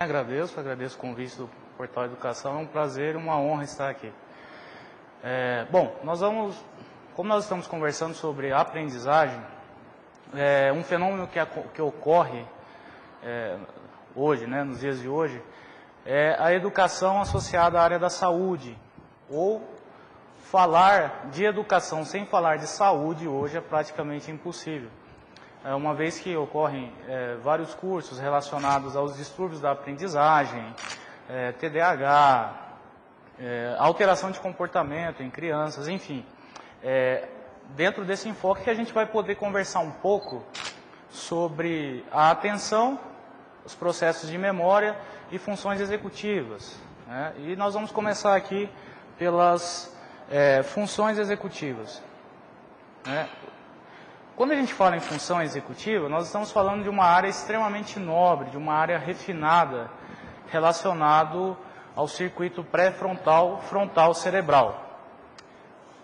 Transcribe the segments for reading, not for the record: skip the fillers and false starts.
Agradeço o convite do Portal Educação, é um prazer e uma honra estar aqui. Bom, como nós estamos conversando sobre aprendizagem, um fenômeno que ocorre hoje, nos dias de hoje, é a educação associada à área da saúde, ou falar de educação sem falar de saúde hoje é praticamente impossível. Uma vez que ocorrem vários cursos relacionados aos distúrbios da aprendizagem, TDAH, alteração de comportamento em crianças, enfim. Dentro desse enfoque que a gente vai poder conversar um pouco sobre a atenção, os processos de memória e funções executivas. E nós vamos começar aqui pelas funções executivas. Quando a gente fala em função executiva, nós estamos falando de uma área extremamente nobre, de uma área refinada, relacionado ao circuito pré-frontal, frontal cerebral.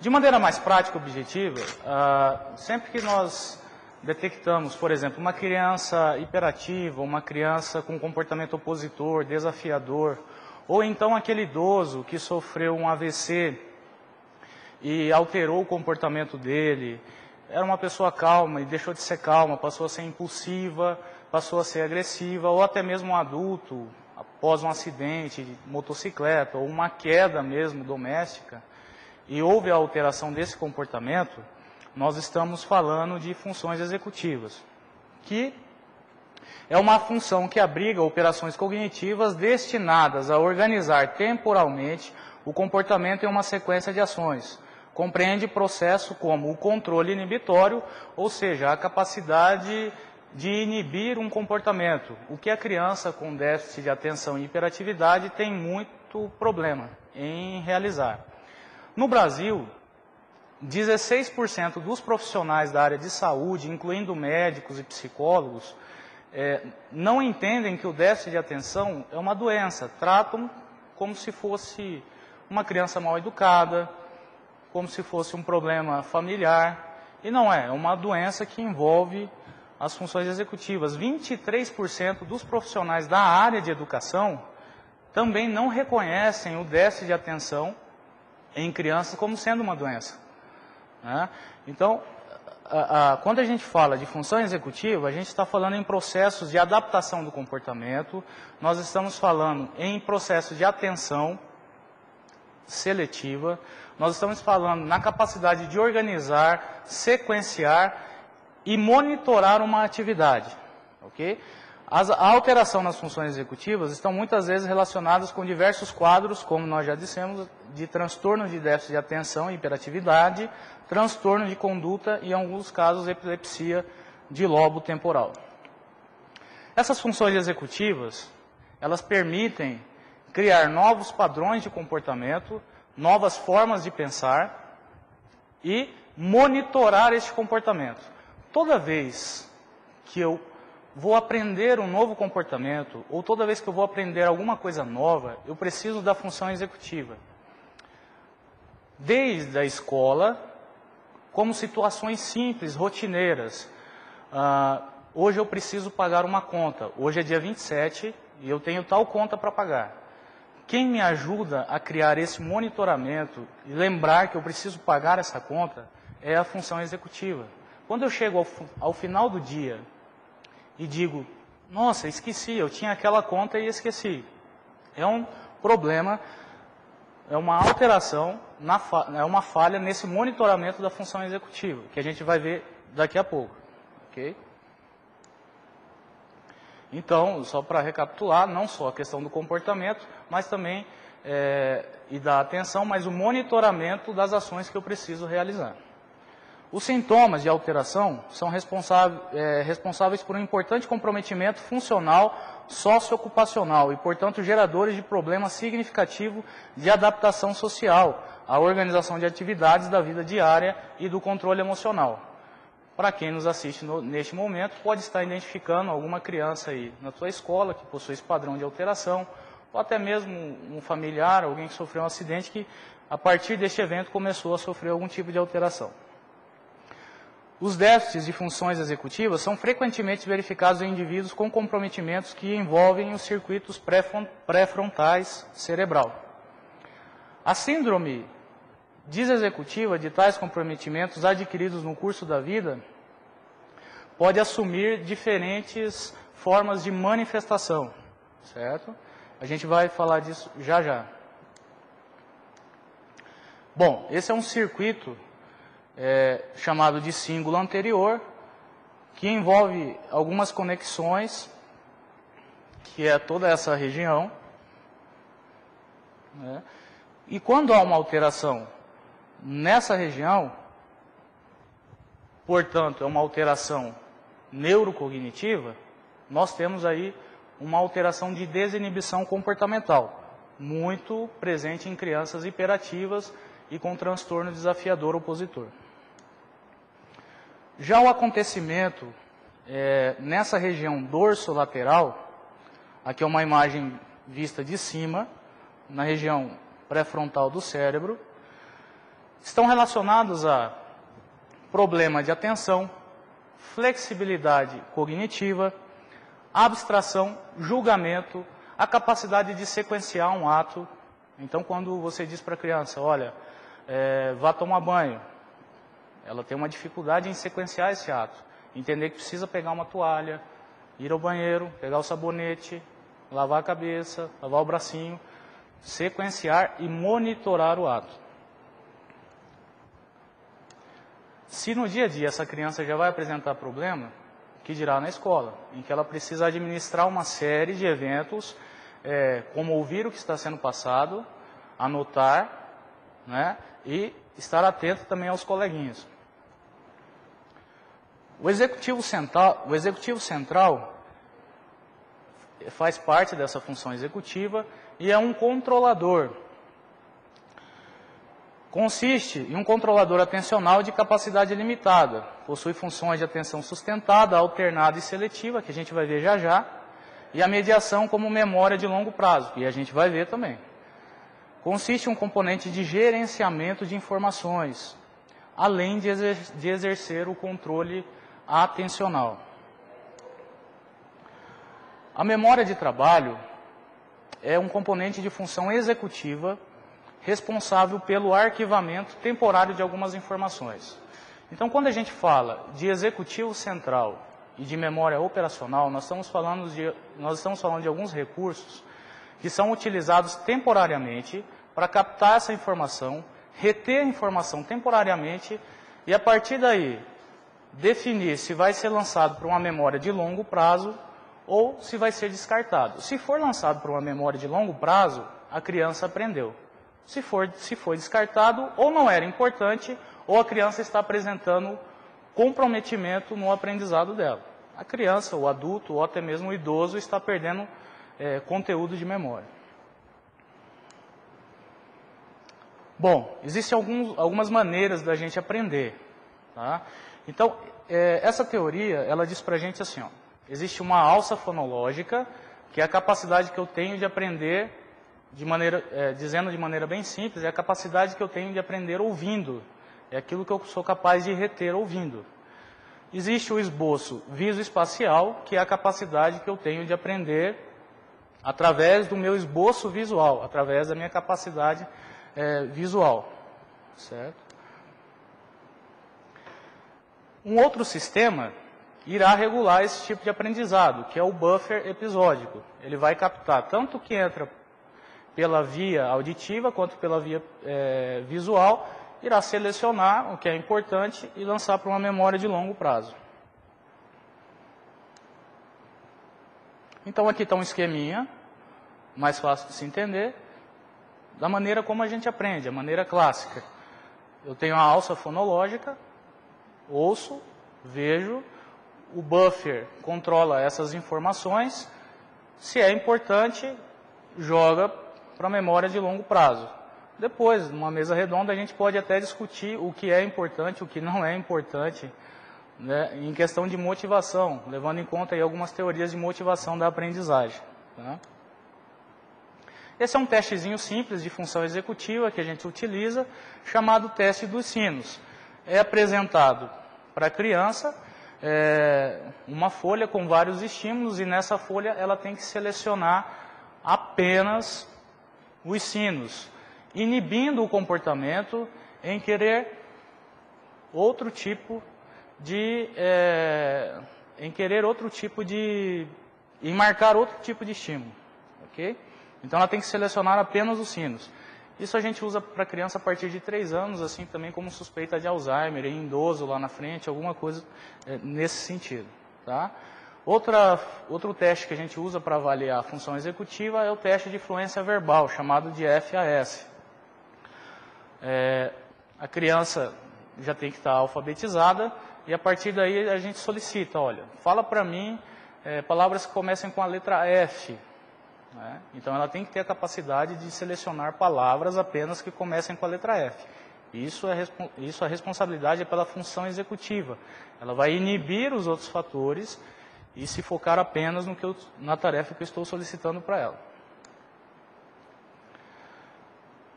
De maneira mais prática e objetiva, sempre que nós detectamos, por exemplo, uma criança hiperativa, uma criança com comportamento opositor, desafiador, ou então aquele idoso que sofreu um AVC e alterou o comportamento dele, era uma pessoa calma e deixou de ser calma, passou a ser impulsiva, passou a ser agressiva, ou até mesmo um adulto, após um acidente de motocicleta, ou uma queda mesmo doméstica, e houve a alteração desse comportamento, nós estamos falando de funções executivas, que é uma função que abriga operações cognitivas destinadas a organizar temporalmente o comportamento em uma sequência de ações. Compreende processo como o controle inibitório, ou seja, a capacidade de inibir um comportamento, o que a criança com déficit de atenção e hiperatividade tem muito problema em realizar. No Brasil, 16% dos profissionais da área de saúde, incluindo médicos e psicólogos, não entendem que o déficit de atenção é uma doença, tratam como se fosse uma criança mal educada, como se fosse um problema familiar, e não é uma doença que envolve as funções executivas. 23% dos profissionais da área de educação também não reconhecem o déficit de atenção em crianças como sendo uma doença. Então, quando a gente fala de função executiva, a gente está falando em processos de adaptação do comportamento, nós estamos falando em processos de atenção seletiva, nós estamos falando na capacidade de organizar, sequenciar e monitorar uma atividade. Okay? A alteração nas funções executivas estão muitas vezes relacionadas com diversos quadros, como nós já dissemos, de transtorno de déficit de atenção e hiperatividade, transtorno de conduta e, em alguns casos, epilepsia de lobo temporal. Essas funções executivas, elas permitem criar novos padrões de comportamento, novas formas de pensar e monitorar este comportamento. Toda vez que eu vou aprender um novo comportamento, ou toda vez que eu vou aprender alguma coisa nova, eu preciso da função executiva. Desde a escola, como situações simples, rotineiras. Hoje eu preciso pagar uma conta. Hoje é dia 27 e eu tenho tal conta para pagar. Quem me ajuda a criar esse monitoramento e lembrar que eu preciso pagar essa conta é a função executiva. Quando eu chego ao final do dia e digo, nossa, esqueci, eu tinha aquela conta e esqueci. É um problema, é uma alteração, é uma falha nesse monitoramento da função executiva, que a gente vai ver daqui a pouco. Okay? Então, só para recapitular, não só a questão do comportamento, mas também e da atenção, mas o monitoramento das ações que eu preciso realizar. Os sintomas de alteração são responsáveis por um importante comprometimento funcional socioocupacional e, portanto, geradores de problema significativo de adaptação social, à organização de atividades da vida diária e do controle emocional. Para quem nos assiste neste momento, pode estar identificando alguma criança aí na sua escola que possui esse padrão de alteração, ou até mesmo um familiar, alguém que sofreu um acidente que, a partir deste evento, começou a sofrer algum tipo de alteração. Os déficits de funções executivas são frequentemente verificados em indivíduos com comprometimentos que envolvem os circuitos pré-frontais cerebral. A síndrome desexecutiva de tais comprometimentos adquiridos no curso da vida pode assumir diferentes formas de manifestação, certo? A gente vai falar disso já já. Bom, esse é um circuito chamado de símbolo anterior, que envolve algumas conexões, que é toda essa região, né? E quando há uma alteração nessa região, portanto, é uma alteração neurocognitiva, nós temos aí uma alteração de desinibição comportamental, muito presente em crianças hiperativas e com transtorno desafiador opositor. Já o acontecimento nessa região dorsolateral, aqui é uma imagem vista de cima, na região pré-frontal do cérebro, estão relacionados a problema de atenção, flexibilidade cognitiva, abstração, julgamento, a capacidade de sequenciar um ato. Então, quando você diz para a criança, olha, vá tomar banho, ela tem uma dificuldade em sequenciar esse ato, entender que precisa pegar uma toalha, ir ao banheiro, pegar o sabonete, lavar a cabeça, lavar o bracinho, sequenciar e monitorar o ato. Se no dia a dia essa criança já vai apresentar problema, que dirá na escola, em que ela precisa administrar uma série de eventos, como ouvir o que está sendo passado, anotar, né, e estar atento também aos coleguinhas. O executivo central faz parte dessa função executiva e é um controlador. Consiste em um controlador atencional de capacidade limitada. Possui funções de atenção sustentada, alternada e seletiva, que a gente vai ver já já, e a mediação como memória de longo prazo, que a gente vai ver também. Consiste em um componente de gerenciamento de informações, além de exercer o controle atencional. A memória de trabalho é um componente de função executiva responsável pelo arquivamento temporário de algumas informações. Então, quando a gente fala de executivo central e de memória operacional, nós estamos falando de alguns recursos que são utilizados temporariamente para captar essa informação, reter a informação temporariamente e, a partir daí, definir se vai ser lançado para uma memória de longo prazo ou se vai ser descartado. Se for lançado para uma memória de longo prazo, a criança aprendeu. Se for descartado, ou não era importante, ou a criança está apresentando comprometimento no aprendizado dela. A criança, o adulto, ou até mesmo o idoso está perdendo conteúdo de memória. Bom, existem algumas maneiras da gente aprender. Tá? Então, essa teoria, ela diz para a gente assim, ó, existe uma alça fonológica, que é a capacidade que eu tenho de aprender, dizendo de maneira bem simples, é a capacidade que eu tenho de aprender ouvindo. É aquilo que eu sou capaz de reter ouvindo. Existe o esboço visoespacial, que é a capacidade que eu tenho de aprender através do meu esboço visual, através da minha capacidade visual. Certo? Um outro sistema irá regular esse tipo de aprendizado, que é o buffer episódico. Ele vai captar tanto o que entra pela via auditiva quanto pela via visual, irá selecionar o que é importante e lançar para uma memória de longo prazo. Então aqui está um esqueminha, mais fácil de se entender, da maneira como a gente aprende, a maneira clássica. Eu tenho a alça fonológica, ouço, vejo, o buffer controla essas informações, se é importante, joga para a memória de longo prazo. Depois, numa mesa redonda, a gente pode até discutir o que é importante, o que não é importante, né, em questão de motivação, levando em conta aí algumas teorias de motivação da aprendizagem. Tá? Esse é um testezinho simples de função executiva que a gente utiliza, chamado teste dos sinos. É apresentado para a criança uma folha com vários estímulos, e nessa folha ela tem que selecionar apenas os sinos, inibindo o comportamento em querer outro tipo de... em marcar outro tipo de estímulo. Ok? Então ela tem que selecionar apenas os sinos. Isso a gente usa para criança a partir de 3 anos, assim também como suspeita de Alzheimer, em idoso lá na frente, alguma coisa nesse sentido. Tá? Outro teste que a gente usa para avaliar a função executiva é o teste de fluência verbal, chamado de FAS. A criança já tem que estar alfabetizada, e a partir daí a gente solicita, olha, fala para mim palavras que comecem com a letra F. Né? Então ela tem que ter a capacidade de selecionar palavras apenas que comecem com a letra F. Isso a responsabilidade é pela função executiva. Ela vai inibir os outros fatores e se focar apenas na tarefa que eu estou solicitando para ela.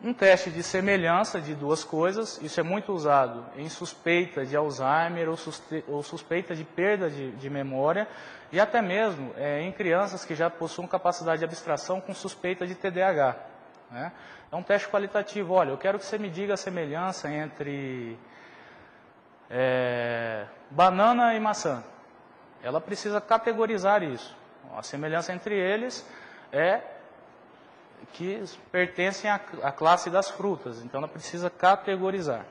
Um teste de semelhança de duas coisas, isso é muito usado em suspeita de Alzheimer ou suspeita de perda de memória, e até mesmo em crianças que já possuem capacidade de abstração com suspeita de TDAH. Né? É um teste qualitativo. Olha, eu quero que você me diga a semelhança entre banana e maçã. Ela precisa categorizar isso. A semelhança entre eles é que pertencem à classe das frutas. Então ela precisa categorizar.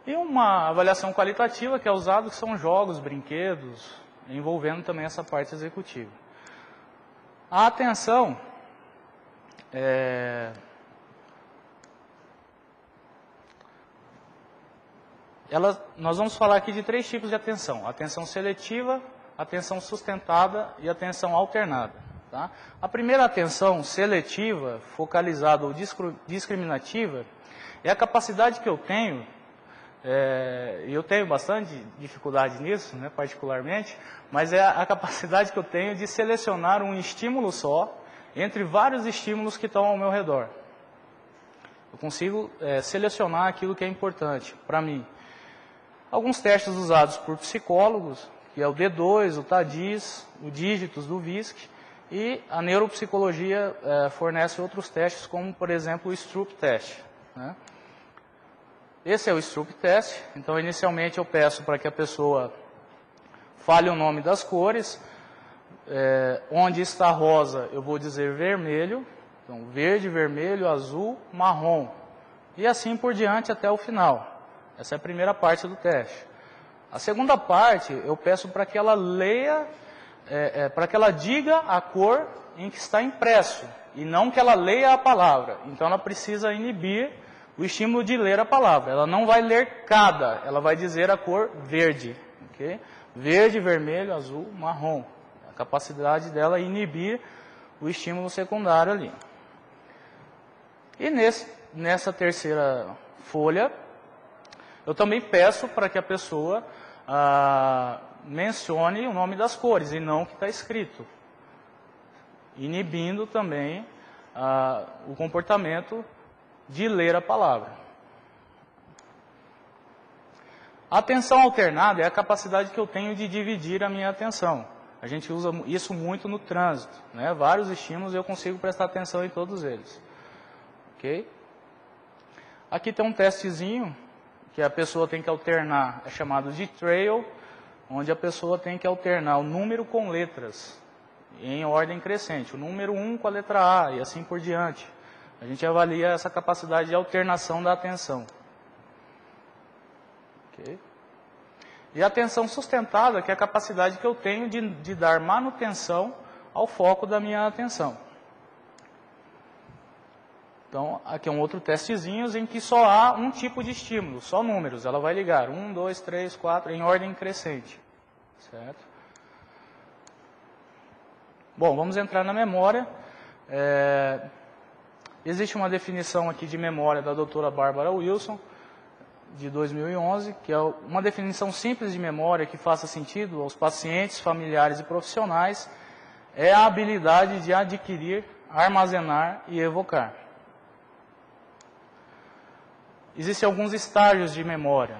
E uma avaliação qualitativa que é usada, que são jogos, brinquedos, envolvendo também essa parte executiva. A atenção nós vamos falar aqui de 3 tipos de atenção: atenção seletiva, atenção sustentada e atenção alternada. Tá? A primeira atenção seletiva, focalizada ou discriminativa, é a capacidade que eu tenho, e eu tenho bastante dificuldade nisso, né, particularmente, mas é a capacidade que eu tenho de selecionar um estímulo só entre vários estímulos que estão ao meu redor. Eu consigo selecionar aquilo que é importante para mim. Alguns testes usados por psicólogos, que é o D2, o TADIS, o Dígitos do VISC, e a neuropsicologia fornece outros testes, como, por exemplo, o Stroop Test. Né? Esse é o Stroop Test. Então, inicialmente, eu peço para que a pessoa fale o nome das cores. Onde está rosa, eu vou dizer vermelho. Então, verde, vermelho, azul, marrom. E assim por diante até o final. Essa é a primeira parte do teste. A segunda parte, eu peço para que ela leia, para que ela diga a cor em que está impresso, e não que ela leia a palavra. Então, ela precisa inibir o estímulo de ler a palavra. Ela não vai ler cada, ela vai dizer a cor verde. Okay? Verde, vermelho, azul, marrom. A capacidade dela é inibir o estímulo secundário ali. E nessa terceira folha, eu também peço para que a pessoa mencione o nome das cores e não o que está escrito, inibindo também o comportamento de ler a palavra. A atenção alternada é a capacidade que eu tenho de dividir a minha atenção. A gente usa isso muito no trânsito, né? Vários estímulos e eu consigo prestar atenção em todos eles. Ok? Aqui tem um testezinho que a pessoa tem que alternar, é chamado de trail, onde a pessoa tem que alternar o número com letras, em ordem crescente. O número 1 com a letra A e assim por diante. A gente avalia essa capacidade de alternação da atenção. Okay? E a atenção sustentada, que é a capacidade que eu tenho de dar manutenção ao foco da minha atenção. Então, aqui é um outro testezinho em que só há um tipo de estímulo, só números. Ela vai ligar 1, 2, 3, 4, em ordem crescente. Certo? Bom, vamos entrar na memória. Existe uma definição aqui de memória da doutora Bárbara Wilson, de 2011, que é uma definição simples de memória que faça sentido aos pacientes, familiares e profissionais. É a habilidade de adquirir, armazenar e evocar. Existem alguns estágios de memória.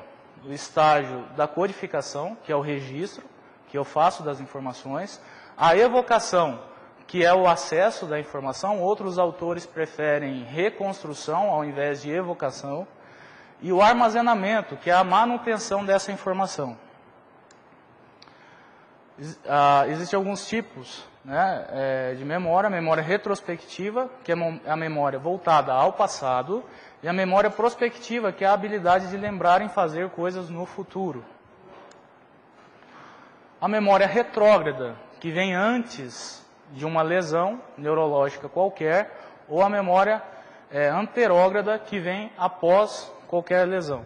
O estágio da codificação, que é o registro, que eu faço das informações. A evocação, que é o acesso da informação. Outros autores preferem reconstrução ao invés de evocação. E o armazenamento, que é a manutenção dessa informação. Existem alguns tipos, né, de memória. A memória retrospectiva, que é a memória voltada ao passado. E a memória prospectiva, que é a habilidade de lembrar em fazer coisas no futuro. A memória retrógrada, que vem antes de uma lesão neurológica qualquer, ou a memória anterógrada, que vem após qualquer lesão.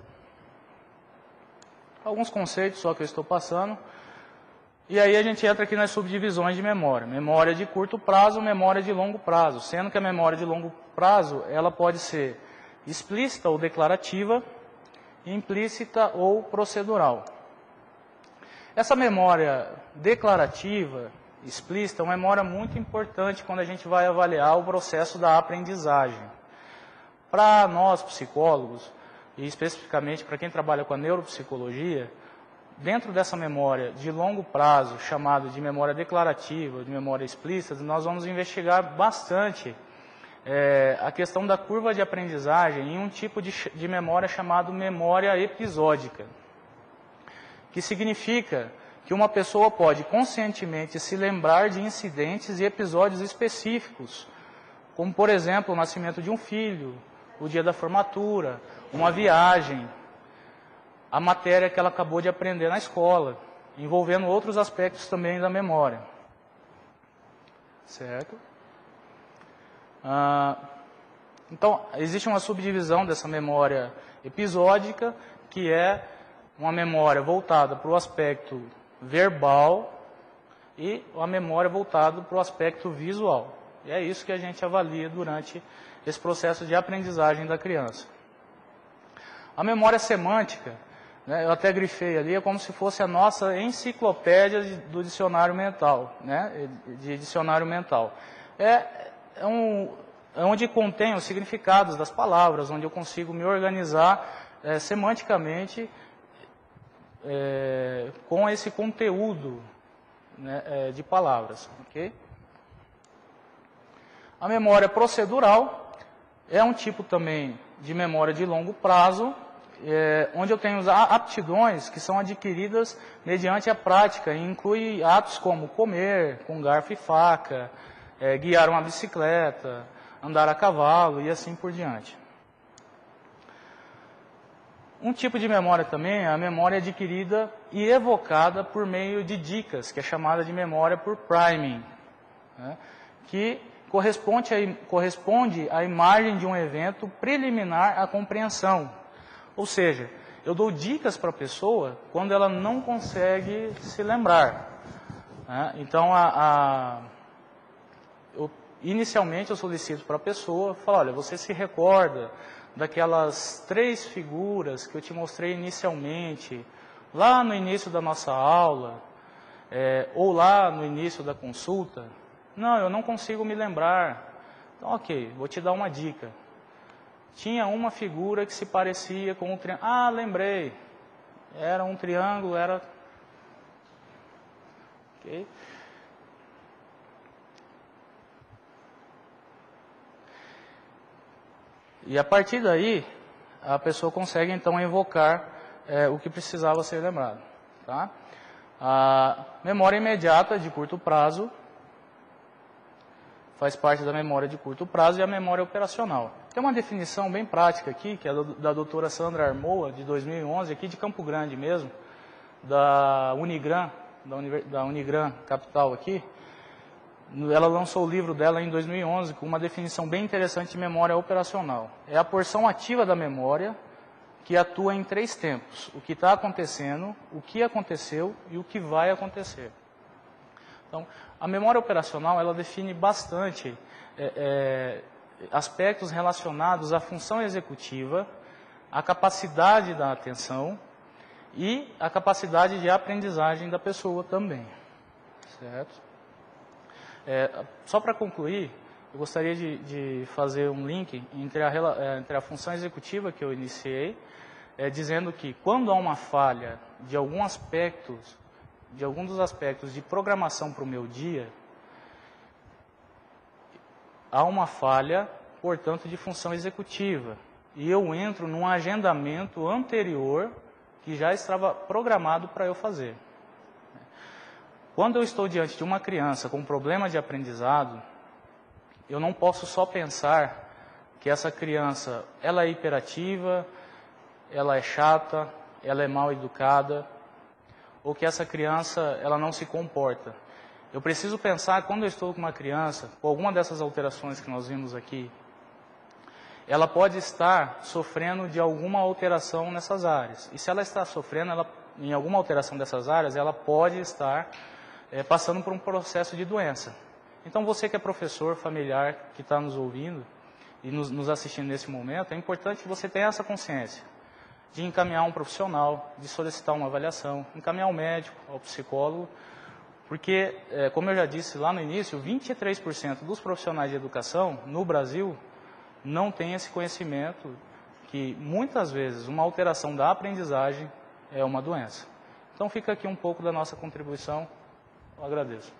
Alguns conceitos só que eu estou passando. E aí a gente entra aqui nas subdivisões de memória. Memória de curto prazo, memória de longo prazo. Sendo que a memória de longo prazo, ela pode ser explícita ou declarativa, implícita ou procedural. Essa memória declarativa, explícita, é uma memória muito importante quando a gente vai avaliar o processo da aprendizagem. Para nós, psicólogos, e especificamente para quem trabalha com a neuropsicologia, dentro dessa memória de longo prazo, chamada de memória declarativa, de memória explícita, nós vamos investigar bastante a questão da curva de aprendizagem em um tipo de memória chamado memória episódica, que significa que uma pessoa pode conscientemente se lembrar de incidentes e episódios específicos, como, por exemplo, o nascimento de um filho, o dia da formatura, uma viagem, a matéria que ela acabou de aprender na escola, envolvendo outros aspectos também da memória. Certo? Então, existe uma subdivisão dessa memória episódica, que é uma memória voltada para o aspecto verbal e uma memória voltada para o aspecto visual. E é isso que a gente avalia durante esse processo de aprendizagem da criança. A memória semântica, né, eu até grifei ali, é como se fosse a nossa enciclopédia do dicionário mental, né, de dicionário mental. Onde contém os significados das palavras, onde eu consigo me organizar semanticamente com esse conteúdo, né, de palavras. Okay? A memória procedural é um tipo também de memória de longo prazo, onde eu tenho as aptidões que são adquiridas mediante a prática, e inclui atos como comer com garfo e faca, guiar uma bicicleta, andar a cavalo e assim por diante. Um tipo de memória também é a memória adquirida e evocada por meio de dicas, que é chamada de memória por priming, né, que corresponde à imagem de um evento preliminar à compreensão. Ou seja, eu dou dicas para a pessoa quando ela não consegue se lembrar. Né? Então, inicialmente eu solicito para a pessoa, falo, olha, você se recorda daquelas 3 figuras que eu te mostrei inicialmente, lá no início da nossa aula, ou lá no início da consulta? Não, eu não consigo me lembrar. Então, ok, vou te dar uma dica. Tinha uma figura que se parecia com um triângulo. Ah, lembrei. Era um triângulo, era... Ok. E a partir daí, a pessoa consegue então evocar o que precisava ser lembrado. Tá? A memória imediata de curto prazo faz parte da memória de curto prazo e a memória operacional. Tem uma definição bem prática aqui, que é da doutora Sandra Armoa, de 2011, aqui de Campo Grande mesmo, da Unigran, da Unigran Capital aqui. Ela lançou o livro dela em 2011 com uma definição bem interessante de memória operacional. É a porção ativa da memória que atua em 3 tempos. O que está acontecendo, o que aconteceu e o que vai acontecer. Então, a memória operacional, ela define bastante aspectos relacionados à função executiva, à capacidade da atenção e à capacidade de aprendizagem da pessoa também. Certo? Só para concluir, eu gostaria de fazer um link entre a função executiva que eu iniciei, dizendo que quando há uma falha de algum dos aspectos de programação para o meu dia, há uma falha, portanto, de função executiva. E eu entro num agendamento anterior que já estava programado para eu fazer. Quando eu estou diante de uma criança com problema de aprendizado, eu não posso só pensar que essa criança ela é hiperativa, ela é chata, ela é mal educada, ou que essa criança ela não se comporta. Eu preciso pensar, quando eu estou com uma criança, com alguma dessas alterações que nós vimos aqui, ela pode estar sofrendo de alguma alteração nessas áreas. E se ela está sofrendo em alguma alteração dessas áreas, ela pode estar passando por um processo de doença. Então, você que é professor familiar, que está nos ouvindo e nos assistindo nesse momento, é importante que você tenha essa consciência de encaminhar um profissional, de solicitar uma avaliação, encaminhar ao médico, ao psicólogo, porque, como eu já disse lá no início, 23% dos profissionais de educação no Brasil não têm esse conhecimento que, muitas vezes, uma alteração da aprendizagem é uma doença. Então, fica aqui um pouco da nossa contribuição. Eu agradeço.